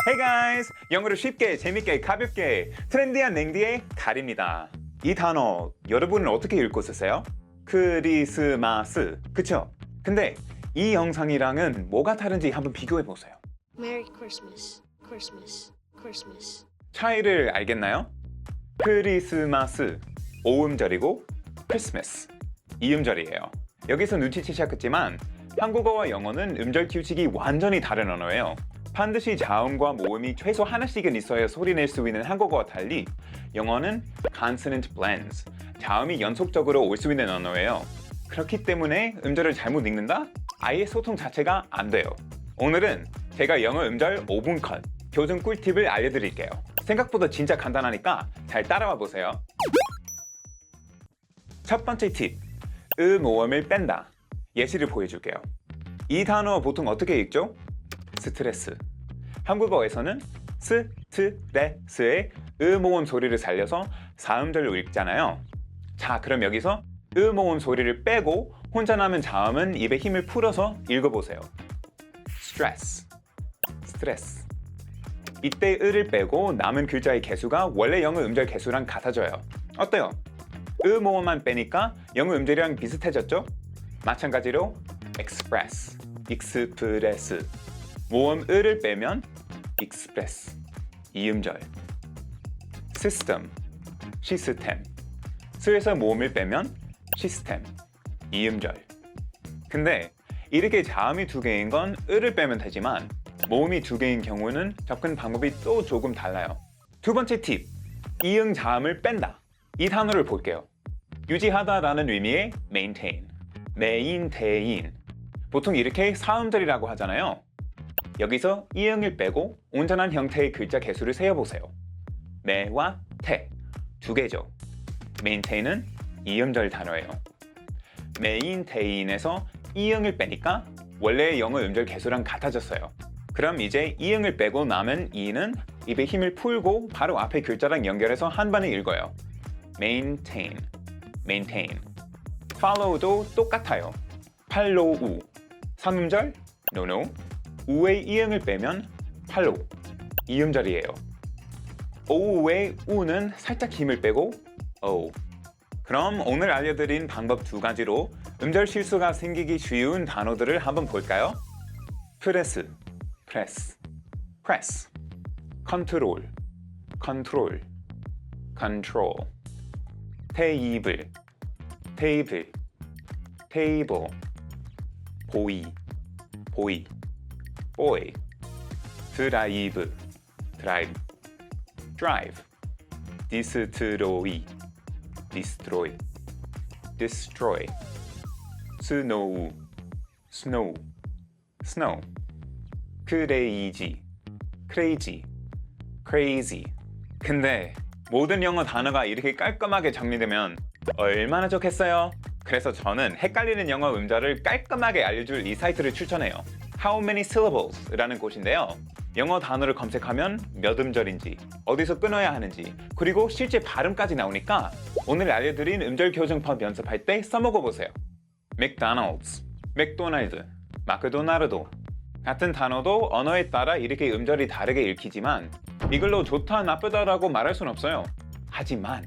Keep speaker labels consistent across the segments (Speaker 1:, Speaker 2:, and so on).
Speaker 1: Hey guys! 영어를 쉽게, 재밌게, 가볍게 트렌디한 냉디의 갈입니다. 이 단어 여러분은 어떻게 읽고 쓰세요? 크리스마스, 그쵸? 근데 이 영상이랑은 뭐가 다른지 한번 비교해 보세요.
Speaker 2: Merry Christmas, Christmas, Christmas.
Speaker 1: 차이를 알겠나요? 크리스마스, 오음절이고 크리스마스, 이음절이에요. 여기서 눈치채셨겠지만 한국어와 영어는 음절 규칙이 완전히 다른 언어예요. 반드시 자음과 모음이 최소 하나씩은 있어야 소리낼 수 있는 한국어와 달리 영어는 consonant blends, 자음이 연속적으로 올 수 있는 언어예요. 그렇기 때문에 음절을 잘못 읽는다? 아예 소통 자체가 안 돼요. 오늘은 제가 영어 음절 5분 컷, 교정 꿀팁을 알려드릴게요. 생각보다 진짜 간단하니까 잘 따라와 보세요. 첫 번째 팁, 모음을 뺀다. 예시를 보여줄게요. 이 단어 보통 어떻게 읽죠? 스트레스. 한국어에서는 스트레스의 모음 소리를 살려서 사음절로 읽잖아요. 자, 그럼 여기서 모음 소리를 빼고 혼자 남은 자음은 입에 힘을 풀어서 읽어보세요. stress, stress. 이때 을을 빼고 남은 글자의 개수가 원래 영어 음절 개수랑 같아져요. 어때요? 모음만 빼니까 영어 음절이랑 비슷해졌죠? 마찬가지로 express, express. 모음 을을 빼면 express, 이음절. system, 시스템. 스에서 모음을 빼면 시스템, 이음절. 근데 이렇게 자음이 두 개인 건 을을 빼면 되지만 모음이 두 개인 경우는 접근 방법이 또 조금 달라요. 두 번째 팁, 이응 자음을 뺀다. 이 단어를 볼게요. 유지하다라는 의미의 maintain, maintain. 보통 이렇게 사음절이라고 하잖아요. 여기서 이응을 빼고 온전한 형태의 글자 개수를 세어보세요. 매와 태, 두 개죠. maintain은 이음절 단어예요. maintain에서 이응을 빼니까 원래 영어 음절 개수랑 같아졌어요. 그럼 이제 이응을 빼고 남은 이는 입에 힘을 풀고 바로 앞에 글자랑 연결해서 한 번에 읽어요. maintain, maintain. follow도 똑같아요. 팔로우, 3음절, no. 우의 이응을 빼면 팔로, 이음절이에요. 오우의 우는 살짝 힘을 빼고 오. 그럼 오늘 알려드린 방법 두 가지로 음절 실수가 생기기 쉬운 단어들을 한번 볼까요? 프레스, 프레스, 프레스. 컨트롤, 컨트롤, 컨트롤. 테이블, 테이블, 테이블. 보이, 보이, 보이. 드라이브, 드라이브, 드라이브. 디스트로이, 디스트로이, 디스트로이. 스노우, 스노우, 스노우. 크레이지, 크레이지, 크레이지. 근데 모든 영어 단어가 이렇게 깔끔하게 정리되면 얼마나 좋겠어요? 그래서 저는 헷갈리는 영어 음절을 깔끔하게 알려줄 이 사이트를 추천해요. How Many Syllables 라는 곳인데요. 영어 단어를 검색하면 몇 음절인지, 어디서 끊어야 하는지, 그리고 실제 발음까지 나오니까 오늘 알려드린 음절 교정법 연습할 때 써먹어 보세요. 맥도날드, 맥도날드, 마크도나르도 같은 단어도 언어에 따라 이렇게 음절이 다르게 읽히지만 이걸로 좋다 나쁘다라고 말할 순 없어요. 하지만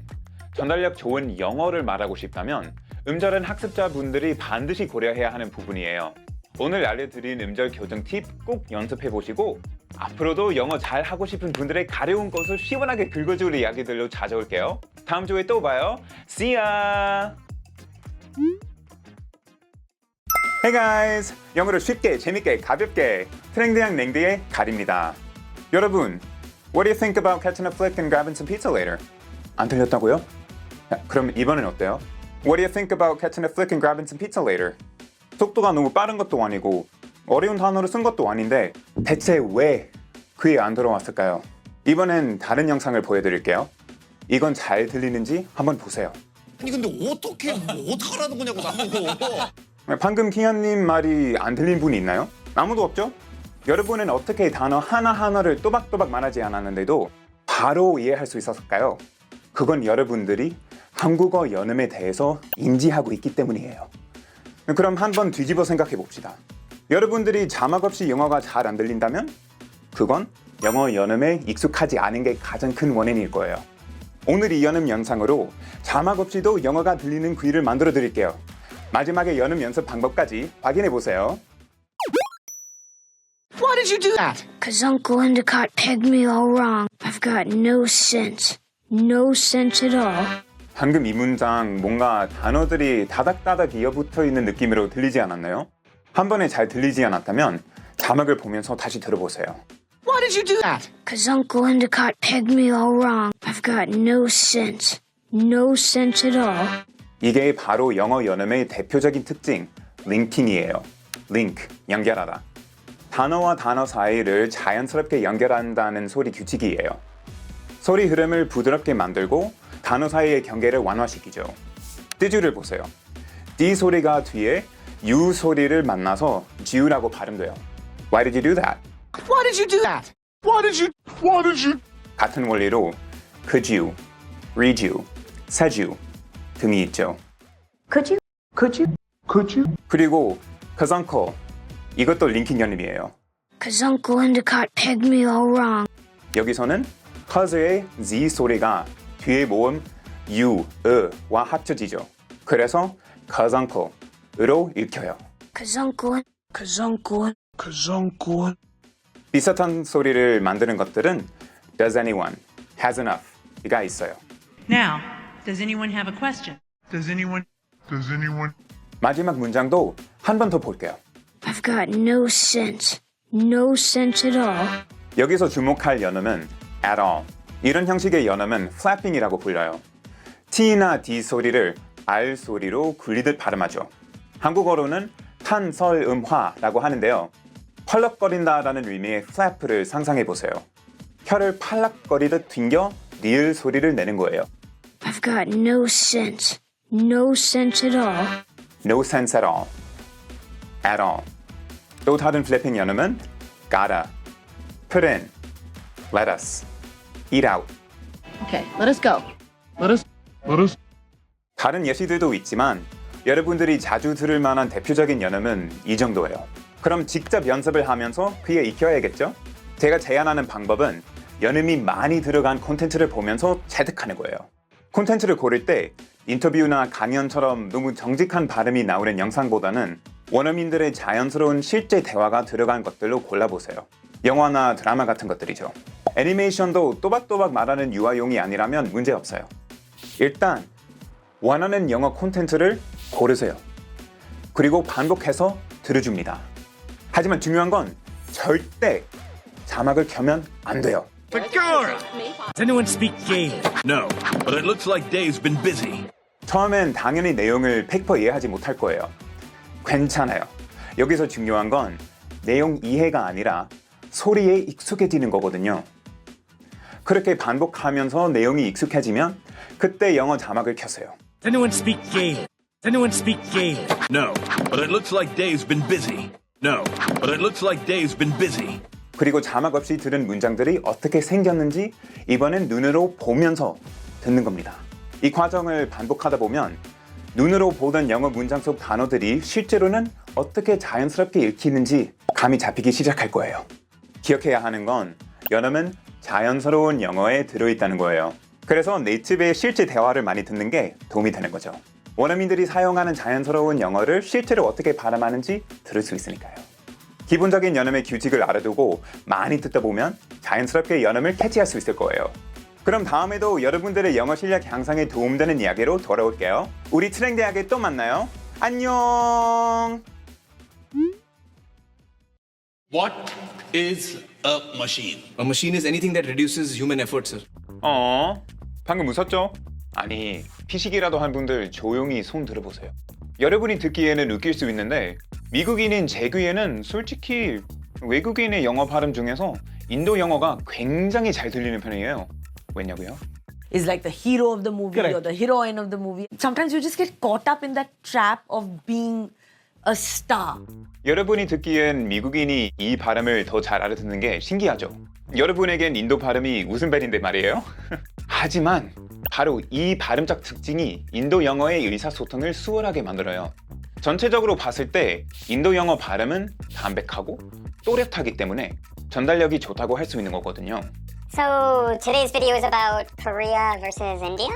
Speaker 1: 전달력 좋은 영어를 말하고 싶다면 음절은 학습자분들이 반드시 고려해야 하는 부분이에요. 오늘 알려드린 음절 교정 팁 꼭 연습해보시고 앞으로도 영어 잘 하고 싶은 분들의 가려운 것을 시원하게 긁어줄 이야기들로 찾아올게요. 다음 주에 또 봐요. See ya! Hey guys! 영어를 쉽게, 재밌게, 가볍게 트렌디한 냉디의 갈입니다. 여러분, what do you think about catching a flick and grabbing some pizza later? 안 들렸다고요? 야, 그럼 이번엔 어때요? What do you think about catching a flick and grabbing some pizza later? 속도가 너무 빠른 것도 아니고 어려운 단어를 쓴 것도 아닌데 대체 왜 귀에 안 들어왔을까요? 이번엔 다른 영상을 보여드릴게요. 이건 잘 들리는지 한번 보세요.
Speaker 3: 아니 근데 어떻게 어떡하라는 거냐고 나보고.
Speaker 1: 방금 기현님 말이 안 들린 분이 있나요? 아무도 없죠? 여러분은 어떻게 단어 하나하나를 또박또박 말하지 않았는데도 바로 이해할 수 있었을까요? 그건 여러분들이 한국어 연음에 대해서 인지하고 있기 때문이에요. 그럼 한번 뒤집어 생각해 봅시다. 여러분들이 자막 없이 영어가 잘 안 들린다면 그건 영어 연음에 익숙하지 않은 게 가장 큰 원인일 거예요. 오늘 이 연음 영상으로 자막 없이도 영어가 들리는 귀를 만들어 드릴게요. 마지막에 연음 연습 방법까지 확인해 보세요.
Speaker 3: Why did you do that?
Speaker 2: 'Cause Uncle Endicott pegged me all wrong. I've got no sense. No sense at all.
Speaker 1: 방금 이 문장 뭔가 단어들이 다닥다닥 이어붙어 있는 느낌으로 들리지 않았나요? 한 번에 잘 들리지 않았다면 자막을 보면서 다시 들어보세요.
Speaker 3: Why did you do that?
Speaker 2: 'Cause Uncle Endicott pegged me all wrong. I've got no sense. No sense at all.
Speaker 1: 이게 바로 영어 연음의 대표적인 특징, 링킹이에요. 링크, 연결하다. 단어와 단어 사이를 자연스럽게 연결한다는 소리 규칙이에요. 소리 흐름을 부드럽게 만들고 단어 사이의 경계를 완화시키죠. 띠주를 보세요. D 소리가 뒤에 U 소리를 만나서 G라고 발음돼요. Why did you do that?
Speaker 3: Why did you do that? Why did you?
Speaker 1: 같은 원리로 could you, read you, said you 등이 있죠.
Speaker 4: Could you?
Speaker 1: 그리고 cause uncle 이것도 링킹 연음이에요.
Speaker 2: 'Cause Uncle Endicott pegged me all wrong.
Speaker 1: 여기서는 cause의 Z 소리가 뒤에 모음 U, 와 합쳐지죠. 그래서 cause uncle으로 읽혀요.
Speaker 2: 'Cause Uncle.
Speaker 1: 비슷한 소리를 만드는 것들은 does anyone, has enough가 있어요.
Speaker 5: Now, does anyone have a question?
Speaker 1: 마지막 문장도 한 번 더 볼게요.
Speaker 2: I've got no sense. No sense at all.
Speaker 1: 여기서 주목할 연음은 at all. 이런 형식의 연음은 flapping이라고 불려요. T나 D 소리를 R 소리로 굴리듯 발음하죠. 한국어로는 탄설음화라고 하는데요. 펄럭거린다라는 의미의 flap를 상상해 보세요. 혀를 팔락거리듯 튕겨 리을 소리를 내는 거예요.
Speaker 2: I've got no sense. No sense at all.
Speaker 1: No sense at all. At all. 또 다른 플래핑 연음은 gotta, put in, let us, eat out.
Speaker 4: Okay, let us go.
Speaker 1: 다른 예시들도 있지만 여러분들이 자주 들을 만한 대표적인 연음은 이 정도예요. 그럼 직접 연습을 하면서 귀에 익혀야겠죠? 제가 제안하는 방법은 연음이 많이 들어간 콘텐츠를 보면서 체득하는 거예요. 콘텐츠를 고를 때 인터뷰나 강연처럼 너무 정직한 발음이 나오는 영상보다는 원어민들의 자연스러운 실제 대화가 들어간 것들로 골라보세요. 영화나 드라마 같은 것들이죠. 애니메이션도 또박또박 말하는 유아용이 아니라면 문제없어요. 일단 원하는 영어 콘텐츠를 고르세요. 그리고 반복해서 들어줍니다. 하지만 중요한 건 절대 자막을 켜면 안 돼요.
Speaker 6: Does anyone speak Gaelic?
Speaker 7: No, but it looks like Dave's been busy.
Speaker 1: 처음엔 당연히 내용을 100% 이해하지 못할 거예요. 괜찮아요. 여기서 중요한 건 내용 이해가 아니라 소리에 익숙해지는 거거든요. 그렇게 반복하면서 내용이 익숙해지면 그때 영어 자막을 켜세요.
Speaker 6: Does anyone speak Gaelic? Does anyone speak Gaelic?
Speaker 7: No, but it looks like Dave's been busy. No, but it looks like Dave's been busy.
Speaker 1: 그리고 자막 없이 들은 문장들이 어떻게 생겼는지 이번엔 눈으로 보면서 듣는 겁니다. 이 과정을 반복하다 보면 눈으로 보던 영어 문장 속 단어들이 실제로는 어떻게 자연스럽게 읽히는지 감이 잡히기 시작할 거예요. 기억해야 하는 건 연음은 자연스러운 영어에 들어있다는 거예요. 그래서 네이티브의 실제 대화를 많이 듣는 게 도움이 되는 거죠. 원어민들이 사용하는 자연스러운 영어를 실제로 어떻게 발음하는지 들을 수 있으니까요. 기본적인 연음의 규칙을 알아두고 많이 듣다 보면 자연스럽게 연음을 캐치할 수 있을 거예요. 그럼 다음에도 여러분들의 영어 실력 향상에 도움되는 이야기로 돌아올게요. 우리 트랭대학에 또 만나요. 안녕!
Speaker 8: What is a machine?
Speaker 9: A machine is anything that reduces human effort, sir.
Speaker 1: 방금 웃었죠? 아니, 피식이라도 한 분들 조용히 손 들어보세요. 여러분이 듣기에는 웃길 수 있는데 미국인인 제 귀에는 솔직히 외국인의 영어 발음 중에서 인도 영어가 굉장히 잘 들리는 편이에요. 왜냐고요?
Speaker 10: Is like the hero of the movie or the heroine of the movie. Sometimes you just get caught up in that trap of being a star.
Speaker 1: 여러분이 듣기엔 미국인이 이 발음을 더 잘 알아듣는 게 신기하죠? 여러분에겐 인도 발음이 웃음벨인데 말이에요. 하지만 바로 이 발음적 특징이 인도 영어의 의사소통을 수월하게 만들어요. 전체적으로 봤을 때 인도 영어 발음은 담백하고 또렷하기 때문에 전달력이 좋다고 할 수 있는 거거든요.
Speaker 11: So today's video is about Korea versus India?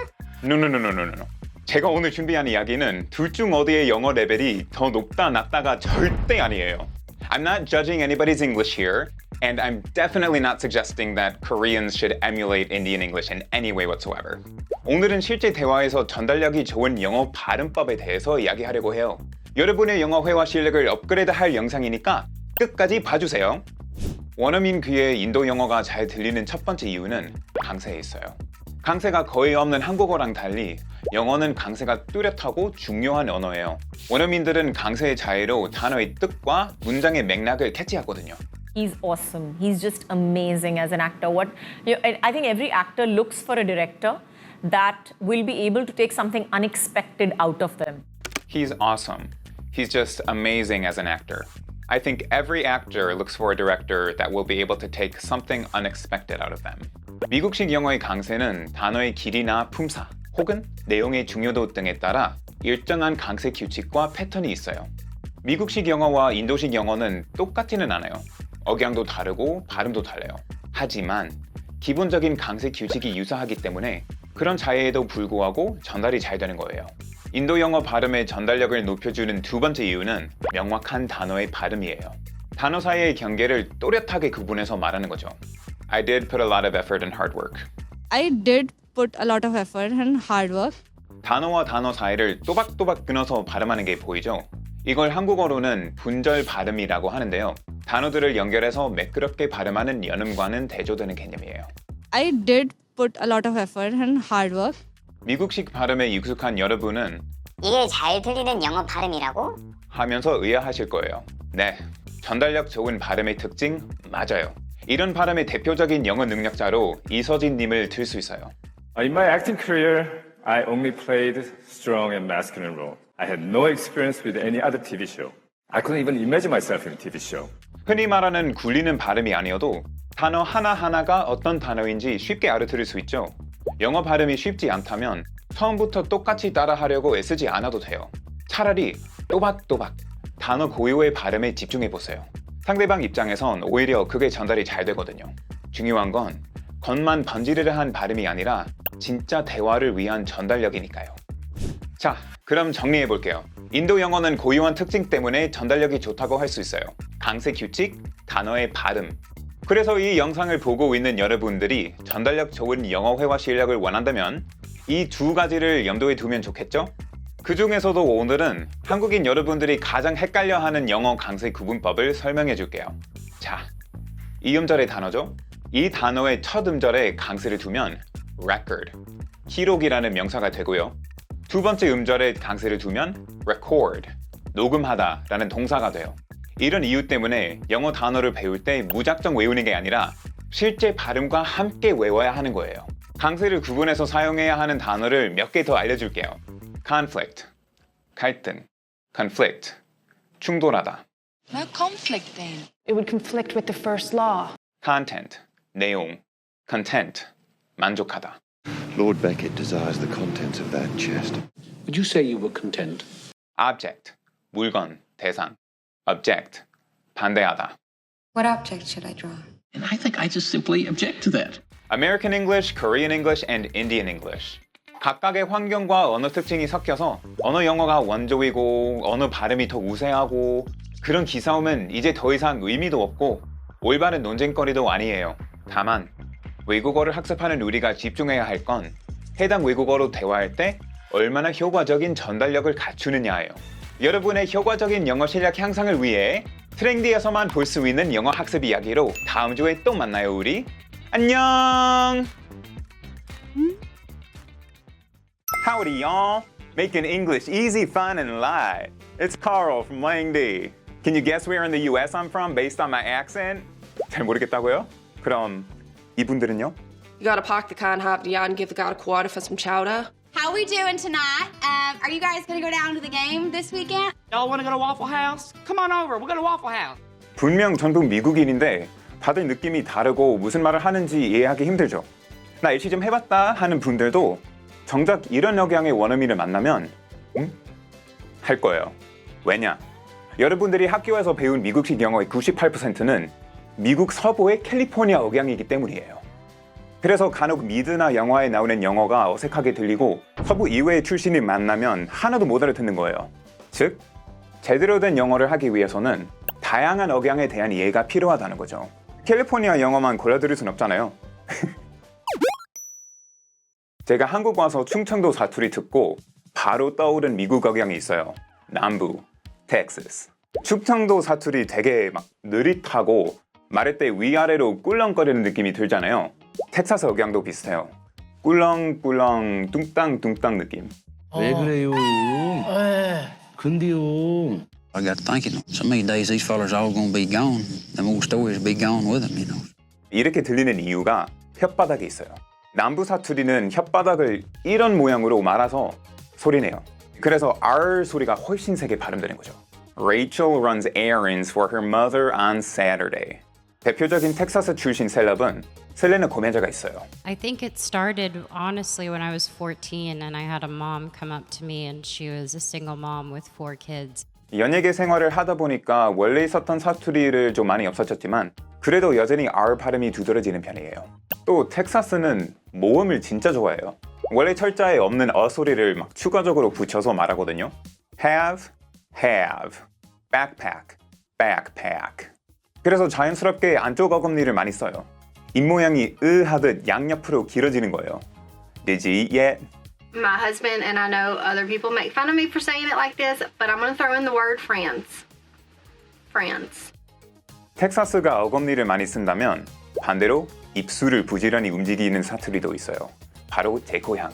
Speaker 1: No. 제가 오늘 준비한 이야기는 둘 중 어디의 영어 레벨이 더 높다 낮다가 절대 아니에요. I'm not judging anybody's English here, and I'm definitely not suggesting that Koreans should emulate Indian English in any way whatsoever. 오늘은 실제 대화에서 전달력이 좋은 영어 발음법에 대해서 이야기하려고 해요. 여러분의 영어 회화 실력을 업그레이드할 영상이니까 끝까지 봐주세요. 원어민 귀에 인도 영어가 잘 들리는 첫 번째 이유는 강세에 있어요. 강세가 거의 없는 한국어랑 달리 영어는 강세가 뚜렷하고 중요한 언어예요. 원어민들은 강세의 차이로 단어의 뜻과 문장의 맥락을 캐치하거든요.
Speaker 12: He's awesome. He's just amazing as an actor. I think every actor looks for a director that will be able to take something unexpected out of them.
Speaker 1: He's awesome. He's just amazing as an actor. I think every actor looks for a director that will be able to take something unexpected out of them. 미국식 영어의 강세는 단어의 길이나 품사, 혹은 내용의 중요도 등에 따라 일정한 강세 규칙과 패턴이 있어요. 미국식 영어와 인도식 영어는 똑같지는 않아요. 억양도 다르고 발음도 달라요. 하지만 기본적인 강세 규칙이 유사하기 때문에 그런 차이에도 불구하고 전달이 잘 되는 거예요. 인도 영어 발음의 전달력을 높여주는 두 번째 이유는 명확한 단어의 발음이에요. 단어 사이의 경계를 또렷하게 구분해서 말하는 거죠. I did put a lot of effort and hard work.
Speaker 13: I did put a lot of effort and hard work.
Speaker 1: 단어와 단어 사이를 또박또박 끊어서 발음하는 게 보이죠? 이걸 한국어로는 분절 발음이라고 하는데요. 단어들을 연결해서 매끄럽게 발음하는 연음과는 대조되는 개념이에요.
Speaker 13: I did put a lot of effort and hard work.
Speaker 1: 미국식 발음에 익숙한 여러분은
Speaker 11: 이게 잘 들리는 영어 발음이라고?
Speaker 1: 하면서 의아하실 거예요. 네, 전달력 좋은 발음의 특징 맞아요. 이런 발음의 대표적인 영어 능력자로 이서진 님을 들 수 있어요.
Speaker 14: In my acting career, I only played strong and masculine role. I had no experience with any other TV show. I couldn't even imagine myself in a TV show.
Speaker 1: 흔히 말하는 굴리는 발음이 아니어도 단어 하나하나가 어떤 단어인지 쉽게 알아들을 수 있죠. 영어 발음이 쉽지 않다면 처음부터 똑같이 따라하려고 애쓰지 않아도 돼요. 차라리 또박또박 단어 고유의 발음에 집중해 보세요. 상대방 입장에선 오히려 그게 전달이 잘 되거든요. 중요한 건 겉만 번지르르한 발음이 아니라 진짜 대화를 위한 전달력이니까요. 자, 그럼 정리해 볼게요. 인도 영어는 고유한 특징 때문에 전달력이 좋다고 할 수 있어요. 강세 규칙, 단어의 발음. 그래서 이 영상을 보고 있는 여러분들이 전달력 좋은 영어 회화 실력을 원한다면 이 두 가지를 염두에 두면 좋겠죠? 그 중에서도 오늘은 한국인 여러분들이 가장 헷갈려하는 영어 강세 구분법을 설명해 줄게요. 자, 이 음절의 단어죠? 이 단어의 첫 음절에 강세를 두면 record, 기록이라는 명사가 되고요. 두 번째 음절에 강세를 두면 record, 녹음하다 라는 동사가 돼요. 이런 이유 때문에 영어 단어를 배울 때 무작정 외우는 게 아니라 실제 발음과 함께 외워야 하는 거예요. 강세를 구분해서 사용해야 하는 단어를 몇 개 더 알려줄게요. conflict, 갈등, conflict, 충돌하다.
Speaker 15: No conflict then. It would conflict with the first law.
Speaker 1: content, 내용, content, 만족하다.
Speaker 16: Lord Beckett desires the contents of that chest.
Speaker 8: Would you say you were content?
Speaker 1: object, 물건, 대상, object, 반대하다.
Speaker 15: What object should I draw?
Speaker 8: And I think I just simply object to that.
Speaker 1: American English, Korean English, and Indian English. 각각의 환경과 언어 특징이 섞여서 언어 영어가 원조이고 언어 발음이 더 우세하고 그런 기싸움은 이제 더 이상 의미도 없고 올바른 논쟁거리도 아니에요. 다만 외국어를 학습하는 우리가 집중해야 할 건 해당 외국어로 대화할 때 얼마나 효과적인 전달력을 갖추느냐예요. 여러분의 효과적인 영어 실력 향상을 위해 트렌디에서만 볼 수 있는 영어 학습 이야기로 다음 주에 또 만나요 우리. 안녕! Howdy y'all! Making English easy, fun, and light. It's Carl from Lang D. Can you guess where in the US I'm from based on my accent? 잘 모르겠다고요? 그럼 이분들은요?
Speaker 17: You gotta park the car and hop the and give the guy a quarter for some chowder.
Speaker 18: How we doing tonight? Are you guys gonna go down to the game this weekend?
Speaker 19: Y'all wanna go to Waffle House? Come on over, we'll go to Waffle House.
Speaker 1: 분명 전부 미국인인데 다들 느낌이 다르고 무슨 말을 하는지 이해하기 힘들죠. 나 일시 좀 해봤다 하는 분들도 정작 이런 억양의 원어민을 만나면 응? 할 거예요. 왜냐? 여러분들이 학교에서 배운 미국식 영어의 98%는 미국 서부의 캘리포니아 억양이기 때문이에요. 그래서 간혹 미드나 영화에 나오는 영어가 어색하게 들리고 서부 이외의 출신이 만나면 하나도 못 알아듣는 거예요. 즉, 제대로 된 영어를 하기 위해서는 다양한 억양에 대한 이해가 필요하다는 거죠. 캘리포니아 영어만 골라들일 순 없잖아요. 제가 한국 와서 충청도 사투리 듣고 바로 떠오른 미국 억양이 있어요. 남부, 텍사스. 충청도 사투리 되게 막 느릿하고 말할 때 위아래로 꿀렁거리는 느낌이 들잖아요. 텍사스 억양도 비슷해요. 꿀렁꿀렁 뚱땅뚱땅 느낌.
Speaker 8: 왜 그래요? 근데요. I got to thinking, so many days these fellas all gonna be gone. Them old stories be gone with them, you know.
Speaker 1: 이렇게 들리는 이유가 혓바닥에 있어요. 남부 사투리는 혓바닥을 이런 모양으로 말아서 소리내요. 그래서 R 소리가 훨씬 세게 발음되는 거죠. Rachel runs errands for her mother on Saturday. 대표적인 텍사스 출신 셀럽은 셀레나 고메자가 있어요.
Speaker 20: I think it started honestly when I was 14 and I had a mom come up to me and she was a single mom with 4 kids.
Speaker 1: 연예계 생활을 하다 보니까 원래 있었던 사투리를 좀 많이 없어졌지만 그래도 여전히 R 발음이 두드러지는 편이에요. 또 텍사스는 모음을 진짜 좋아해요. 원래 철자에 없는 어 소리를 막 추가적으로 붙여서 말하거든요. have, backpack, backpack. 그래서 자연스럽게 안쪽 어금니를 많이 써요. 입모양이 하듯 양옆으로 길어지는 거예요. Did you eat yet?
Speaker 17: My husband and I know other people make fun of me for saying it like this, but I'm going to throw in the word friends. Friends.
Speaker 1: 텍사스가 어금니를 많이 쓴다면 반대로 입술을 부지런히 움직이는 사투리도 있어요. 바로 제 고향,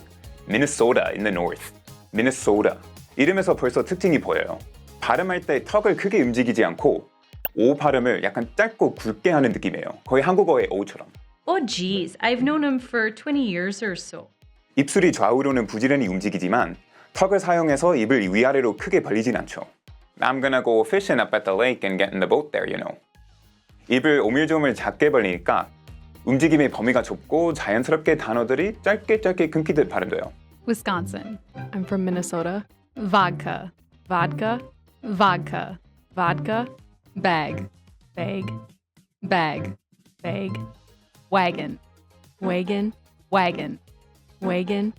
Speaker 1: Minnesota in the north. Minnesota. 이름에서 벌써 특징이 보여요. 발음할 때 턱을 크게 움직이지 않고 오 발음을 약간 짧고 굵게 하는 느낌이에요. 거의 한국어의 오처럼.
Speaker 21: Oh geez, I've known him for 20 years or so.
Speaker 1: 입술이 좌우로는 부지런히 움직이지만 턱을 사용해서 입을 위아래로 크게 벌리진 않죠. I'm gonna go fishing up at the lake and get in the boat there, you know. 입을 오밀조밀 작게 벌리니까 움직임의 범위가 좁고 자연스럽게 단어들이 짧게 끊기듯 발음돼요.
Speaker 22: Wisconsin. I'm from Minnesota. Vodka. Vodka. Vodka. Vodka. Bag. Bag. Bag. Bag. Wagon. Wagon. Wagon. Wagon.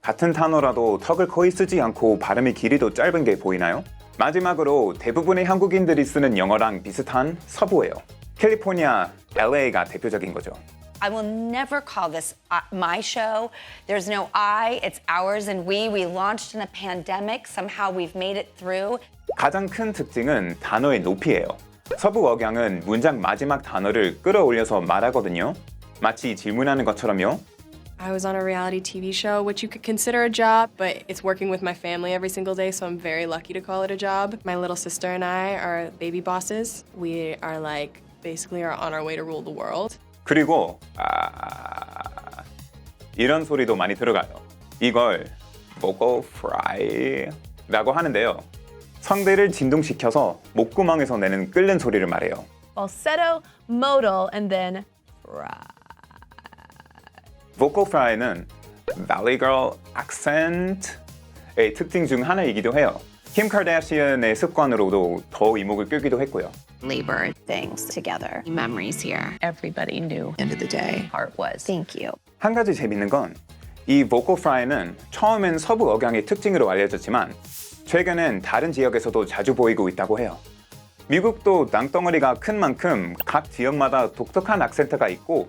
Speaker 1: 같은 단어라도 턱을 거의 쓰지 않고 발음의 길이도 짧은 게 보이나요? 마지막으로 대부분의 한국인들이 쓰는 영어랑 비슷한 서부예요. 캘리포니아, LA가 대표적인 거죠.
Speaker 23: I will never call this my show. There's no I, it's ours and we. We launched in a pandemic. Somehow we've made it through.
Speaker 1: 가장 큰 특징은 단어의 높이예요. 서부 억양은 문장 마지막 단어를 끌어올려서 말하거든요. 마치 질문하는 것처럼요.
Speaker 24: I was on a reality TV show, which you could consider a job, but it's working with my family every single day, so I'm very lucky to call it a job. My little sister and I are baby bosses. We are basically are on our way to rule the world.
Speaker 1: 그리고 이런 소리도 많이 들어가요. 이걸 vocal fry라고 하는데요. 성대를 진동시켜서 목구멍에서 내는 끓는 소리를 말해요.
Speaker 12: Falsetto, modal, and then fry.
Speaker 1: vocal fry는 Valley Girl accent의 특징 중 하나이기도 해요. 킴 카르다시안의 습관으로도 더 이목을 끌기도 했고요.
Speaker 23: Labor things together. Memories here. Everybody knew. End of the day. Heart was. Thank you.
Speaker 1: 한 가지 재밌는 건 이 vocal fry는 처음엔 서부 억양의 특징으로 알려졌지만 최근엔 다른 지역에서도 자주 보이고 있다고 해요. 미국도 땅덩어리가 큰 만큼 각 지역마다 독특한 악센트가 있고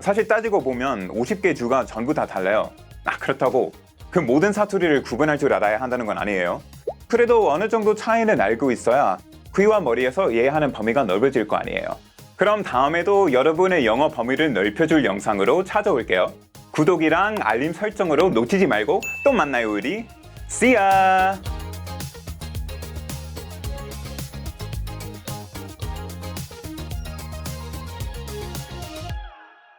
Speaker 1: 사실 따지고 보면 50개 주가 전부 다 달라요. 그렇다고 그 모든 사투리를 구분할 줄 알아야 한다는 건 아니에요. 그래도 어느 정도 차이는 알고 있어야 귀와 머리에서 이해하는 범위가 넓어질 거 아니에요. 그럼 다음에도 여러분의 영어 범위를 넓혀줄 영상으로 찾아올게요. 구독이랑 알림 설정으로 놓치지 말고 또 만나요 우리. See ya!